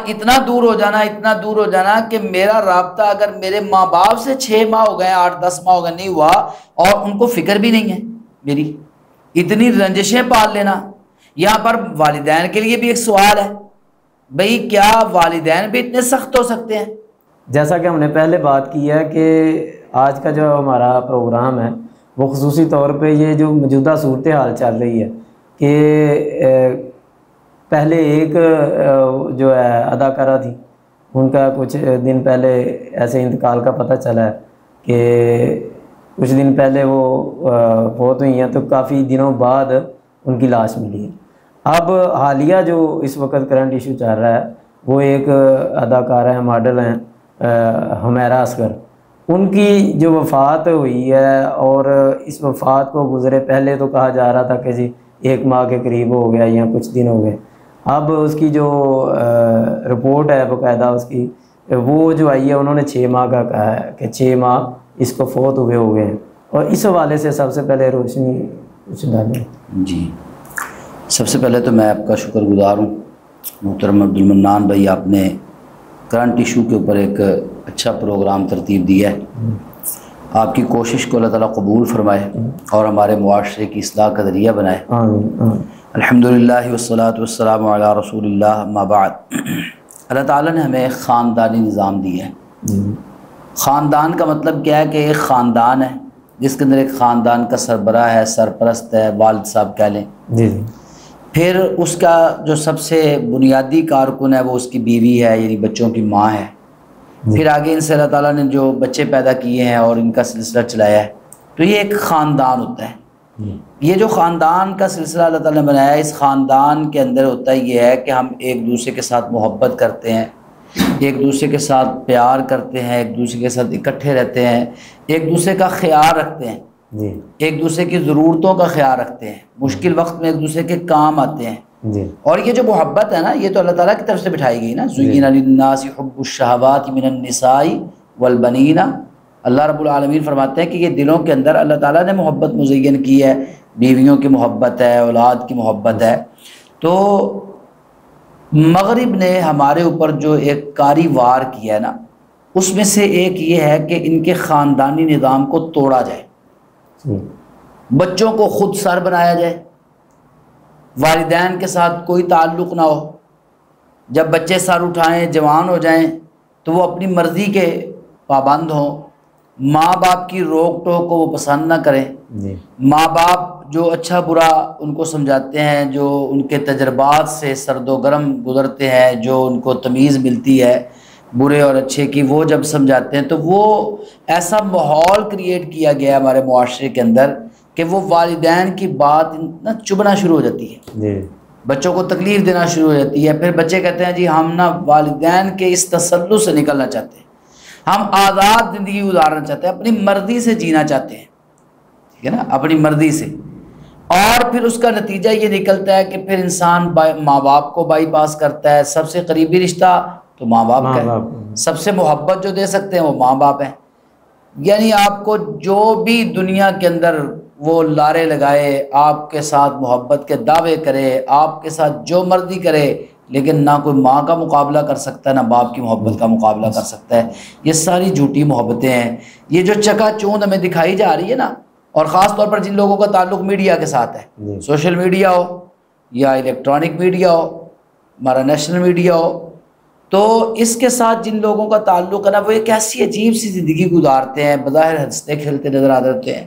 اتنا دور ہو جانا کہ میرا رابطہ اگر میرے ماں باپ سے 6 ماہ ہو گئے 8-10 ماہ ہو گئے نہیں ہوا اور ان کو فکر بھی نہیں ہے میری، اتنی رنجشیں پال لینا۔ یہاں پر والدین کے لیے بھی ایک سوال ہے، بھئی کیا والدین بھی اتنے سخت ہو سکتے ہیں؟ جیسا کہ ہم نے پہلے بات کی ہے کہ آج کا جو ہمارا پروگرام ہے وہ خصوصی طور پہ یہ جو موجودہ صورتحال چل رہی ہے کہ پہلے ایک جو ہے اداکارہ تھی، ان کا کچھ دن پہلے ایسے انتقال کا پتہ چلا ہے کہ کچھ دن پہلے وہ فوت ہوئی ہیں، تو کافی دنوں بعد ان کی لاش ملی ہے۔ اب حالیہ جو اس وقت کرنٹ ایشو چل رہا ہے وہ ایک اداکارہ ہیں، ماڈل ہیں، حمیرہ اصغر، ان کی جو وفات ہوئی ہے، اور اس وفات کو گزرے پہلے تو کہا جا رہا تھا کہ جی 1 ماہ کے قریب ہو گیا یا کچھ دن ہو گئے۔ اب اس کی جو رپورٹ ہے باقاعدہ اس کی وہ جو آئی ہے، انہوں نے 6 ماہ کا کہا ہے کہ 6 ماہ اس کو فوت ہوئے ہو گئے ہیں، اور اس حوالے سے سب سے پہلے روشنی کچھ ڈالیں۔ جی، سب سے پہلے تو میں آپ کا شکر گزار ہوں محترم عبد المنان بھائی، آپ نے کرنٹ ایشو کے اوپر ایک اچھا پروگرام ترتیب دیا ہے۔ آپ کی کوشش کو اللہ تعالیٰ قبول فرمائے اور ہمارے معاشرے کی اصلاح کا ذریعہ بنائے۔ الحمدللہ والصلاۃ والسلام علی رسول اللہ، اما بعد۔ اللہ تعالیٰ نے ہمیں ایک خاندانی نظام دیا ہے۔ خاندان کا مطلب کیا ہے کہ ایک خاندان ہے جس کے اندر ایک خاندان کا سربراہ ہے، سرپرست ہے، والد صاحب کہہ لیں، پھر اس کا جو سب سے بنیادی کارکن ہے وہ اس کی بیوی ہے، یعنی بچوں کی ماں ہے، پھر آگے ان سے اللہ تعالیٰ نے جو بچے پیدا کیے ہیں اور ان کا سلسلہ چلایا ہے، تو یہ ایک خاندان ہوتا ہے۔ یہ جو خاندان کا سلسلہ اللہ تعالیٰ نے بنایا ہے، اس خاندان کے اندر ہوتا یہ ہے کہ ہم ایک دوسرے کے ساتھ محبت کرتے ہیں، ایک دوسرے کے ساتھ پیار کرتے ہیں، ایک دوسرے کے ساتھ اکٹھے رہتے ہیں، ایک دوسرے کا خیال رکھتے ہیں، ایک دوسرے کی ضرورتوں کا خیال رکھتے ہیں، مشکل وقت میں ایک دوسرے کے کام آتے ہیں۔ اور یہ جو محبت ہے نا، یہ تو اللہ تعالیٰ کی طرف سے بٹھائی گئی نا، زُیِّنَ لِلنَّاسِ حُبُّ الشَّهَوَاتِ مِنَ النِّسَاءِ وَالْبَنِينَ۔ اللہ رب العالمین فرماتے ہیں کہ یہ دلوں کے اندر اللہ تعالیٰ نے محبت مزین کی ہے، بیویوں کی محبت ہے، اولاد کی محبت ہے۔ تو مغرب نے ہمارے اوپر جو ایک کاری وار کیا ہے نا، اس میں سے ایک یہ ہے کہ ان کے خاندانی نظام کو توڑا جائے، بچوں کو خود سر بنایا جائے، والدین کے ساتھ کوئی تعلق نہ ہو، جب بچے سر اٹھائیں جوان ہو جائیں تو وہ اپنی مرضی کے پابند ہوں، ماں باپ کی روک ٹوک کو وہ پسند نہ کریں، ماں باپ جو اچھا برا ان کو سمجھاتے ہیں، جو ان کے تجربات سے سرد و گرم گزرتے ہیں، جو ان کو تمیز ملتی ہے برے اور اچھے کی، وہ جب سمجھاتے ہیں تو وہ ایسا ماحول کریٹ کیا گیا ہمارے معاشرے کے اندر کہ وہ والدین کی بات نا چبھنا شروع ہو جاتی ہے، بچوں کو تکلیف دینا شروع ہو جاتی ہے۔ پھر بچے کہتے ہیں جی ہم نا والدین کے اس تسلط سے نکلنا چاہتے ہیں، ہم آزاد زندگی گزارنا چاہتے ہیں، اپنی مرضی سے جینا چاہتے ہیں، ٹھیک ہے نا، اپنی مرضی سے۔ اور پھر اس کا نتیجہ یہ نکلتا ہے کہ پھر انسان ماں باپ کو بائی پاس کرتا ہے۔ سب سے قریبی رشتہ تو ماں باپ کا ہے، سب سے محبت جو دے سکتے ہیں وہ ماں باپ ہیں۔ یعنی آپ کو جو بھی دنیا کے اندر وہ لارے لگائے، آپ کے ساتھ محبت کے دعوے کرے، آپ کے ساتھ جو مرضی کرے، لیکن نہ کوئی ماں کا مقابلہ کر سکتا ہے، نہ باپ کی محبت کا مقابلہ کر سکتا ہے۔ یہ ساری جھوٹی محبتیں ہیں، یہ جو چکا چوند ہمیں دکھائی جا رہی ہے نا، اور خاص طور پر جن لوگوں کا تعلق میڈیا کے ساتھ ہے، سوشل میڈیا ہو یا الیکٹرانک میڈیا ہو، ہمارا نیشنل میڈیا ہو، تو اس کے ساتھ جن لوگوں کا تعلق ہے نا، وہ ایک ایسی عجیب سی زندگی گزارتے ہیں، بظاہر ہنستے کھیلتے نظر آ رہے ہوتے ہیں،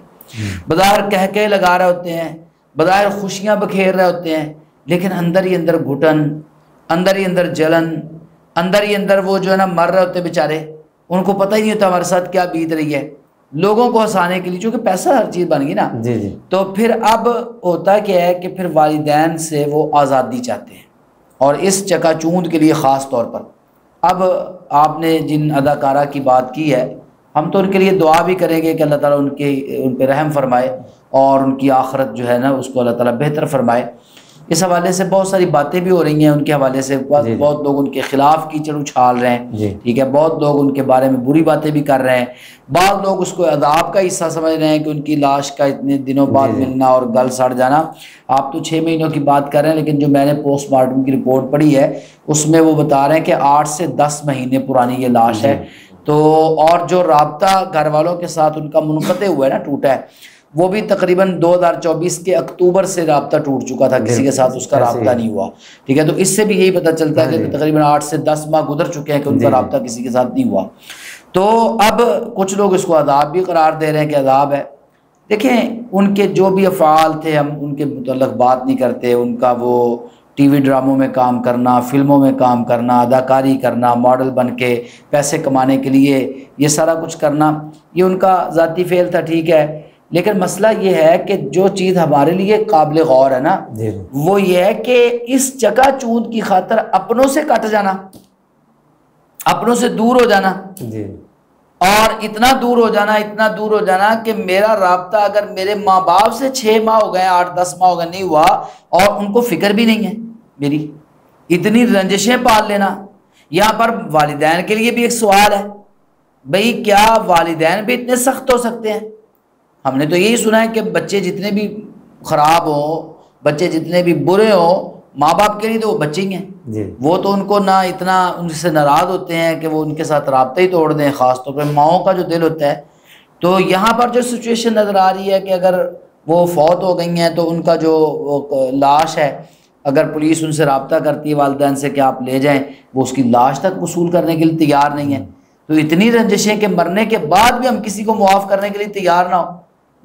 بظاہر کہکے لگا رہے ہوتے ہیں، بظاہر خوشیاں بکھیر رہے ہوتے ہیں، لیکن اندر ہی اندر گھٹن، اندر ہی اندر جلن، اندر ہی اندر وہ جو ہے نا مر رہے ہوتے بیچارے، ان کو پتہ ہی نہیں ہوتا ہمارے ساتھ کیا بیت رہی ہے۔ لوگوں کو ہنسانے کے لیے، چونکہ پیسہ ہر چیز بن گئی نا، تو پھر اب ہوتا کیا ہے کہ پھر والدین سے وہ آزادی چاہتے ہیں، اور اس چکا چوند کے لیے خاص طور پر اب آپ نے جن اداکارہ کی بات کی ہے، ہم تو ان کے لیے دعا بھی کریں گے کہ اللہ تعالیٰ ان پہ رحم فرمائے اور ان کی آخرت جو ہے نا اس کو اللہ تعالیٰ بہتر فرمائے۔ اس حوالے سے بہت ساری باتیں بھی ہو رہی ہیں ان کے حوالے سے، بہت لوگ ان کے خلاف کیچڑ اچھال رہے ہیں، ٹھیک ہے، بہت لوگ ان کے بارے میں بری باتیں بھی کر رہے ہیں، بعض لوگ اس کو عذاب کا حصہ سمجھ رہے ہیں کہ ان کی لاش کا اتنے دنوں بعد ملنا اور گل سڑ جانا۔ آپ تو 6 مہینوں کی بات کر رہے ہیں، لیکن جو میں نے پوسٹ مارٹم کی رپورٹ پڑھی ہے اس میں وہ بتا رہے ہیں کہ 8 سے 10 مہینے پرانی یہ لاش ہے۔ تو اور جو رابطہ گھر والوں کے ساتھ ان کا منقطع ہوا ہے نا، ٹوٹا ہے، وہ بھی تقریباً 2024 کے اکتوبر سے رابطہ ٹوٹ چکا تھا، کسی کے ساتھ اس کا رابطہ نہیں ہوا، ٹھیک ہے۔ تو اس سے بھی یہی پتہ چلتا ہے کہ تقریباً 8 سے 10 ماہ گزر چکے ہیں کہ ان کا رابطہ کسی کے ساتھ نہیں ہوا۔ تو اب کچھ لوگ اس کو عذاب بھی قرار دے رہے ہیں کہ عذاب ہے۔ دیکھیں ان کے جو بھی افعال تھے ہم ان کے متعلق بات نہیں کرتے، ان کا وہ ٹی وی ڈراموں میں کام کرنا، فلموں میں کام کرنا، اداکاری کرنا، ماڈل بن کے پیسے کمانے کے لیے یہ سارا کچھ کرنا، یہ ان کا ذاتی فعل تھا، ٹھیک ہے۔ لیکن مسئلہ یہ ہے کہ جو چیز ہمارے لیے قابل غور ہے نا، وہ یہ ہے کہ اس چکا چوند کی خاطر اپنوں سے کٹ جانا، اپنوں سے دور ہو جانا، اور اتنا دور ہو جانا کہ میرا رابطہ اگر میرے ماں باپ سے 6 ماہ ہو گئے، 8-10 ماہ ہو گئے نہیں ہوا، اور ان کو فکر بھی نہیں ہے میری، اتنی رنجشیں پال لینا۔ یہاں پر والدین کے لیے بھی ایک سوال ہے، بھئی کیا والدین بھی اتنے سخت ہو سکتے ہیں؟ ہم نے تو یہی سنا ہے کہ بچے جتنے بھی خراب ہوں، بچے جتنے بھی برے ہوں، ماں باپ کے لیے تو وہ بچے ہی ہیں، وہ تو ان کو نہ اتنا ان سے ناراض ہوتے ہیں کہ وہ ان کے ساتھ رابطہ ہی توڑ دیں، خاص طور پہ ماؤں کا جو دل ہوتا ہے۔ تو یہاں پر جو سچویشن نظر آ رہی ہے کہ اگر وہ فوت ہو گئی ہیں تو ان کا جو لاش ہے، اگر پولیس ان سے رابطہ کرتی ہے والدین سے کہ آپ لے جائیں، وہ اس کی لاش تک وصول کرنے کے لیے تیار نہیں ہے۔ تو اتنی رنجشیں کہ مرنے کے بعد بھی ہم کسی کو معاف کرنے کے لیے تیار نہ ہو،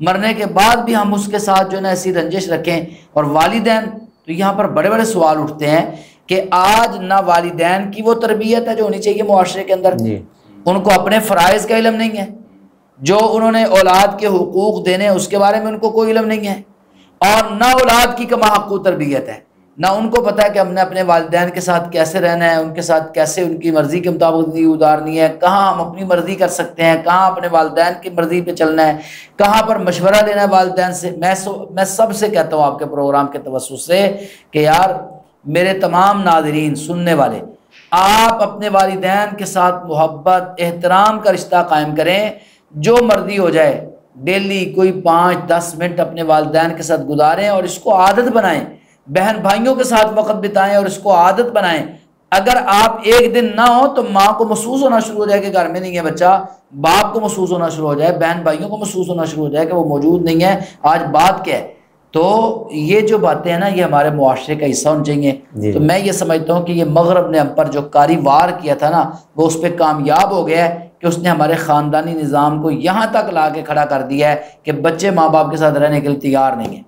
مرنے کے بعد بھی ہم اس کے ساتھ جو ہے نا ایسی رنجش رکھیں۔ اور والدین تو یہاں پر بڑے بڑے سوال اٹھتے ہیں کہ آج نہ والدین کی وہ تربیت ہے جو ہونی چاہیے معاشرے کے اندر، ان کو اپنے فرائض کا علم نہیں ہے، جو انہوں نے اولاد کے حقوق دینے اس کے بارے میں ان کو کوئی علم نہیں ہے، اور نہ اولاد کی کما حقوق تربیت ہے، نہ ان کو پتہ ہے کہ ہم نے اپنے والدین کے ساتھ کیسے رہنا ہے، ان کے ساتھ کیسے ان کی مرضی کے مطابق زندگی گزارنی ہے، کہاں ہم اپنی مرضی کر سکتے ہیں، کہاں اپنے والدین کی مرضی پہ چلنا ہے، کہاں پر مشورہ لینا ہے والدین سے۔ میں سب سے کہتا ہوں آپ کے پروگرام کے توسط سے کہ یار میرے تمام ناظرین سننے والے، آپ اپنے والدین کے ساتھ محبت احترام کا رشتہ قائم کریں، جو مرضی ہو جائے، ڈیلی کوئی 5-10 منٹ اپنے والدین کے ساتھ گزاریں اور اس کو عادت بنائیں، بہن بھائیوں کے ساتھ وقت بتائیں اور اس کو عادت بنائیں۔ اگر آپ ایک دن نہ ہو تو ماں کو محسوس ہونا شروع ہو جائے کہ گھر میں نہیں ہے بچہ، باپ کو محسوس ہونا شروع ہو جائے، بہن بھائیوں کو محسوس ہونا شروع ہو جائے کہ وہ موجود نہیں ہے، آج بات کیا ہے۔ تو یہ جو باتیں ہیں نا یہ ہمارے معاشرے کا حصہ ہونا چاہیے۔ تو میں یہ سمجھتا ہوں کہ یہ مغرب نے ہم پر جو کاری وار کیا تھا نا وہ اس پہ کامیاب ہو گیا ہے کہ اس نے ہمارے خاندانی نظام کو یہاں تک لا کے کھڑا کر دیا ہے کہ بچے ماں باپ کے ساتھ رہنے کے لیے تیار نہیں ہیں۔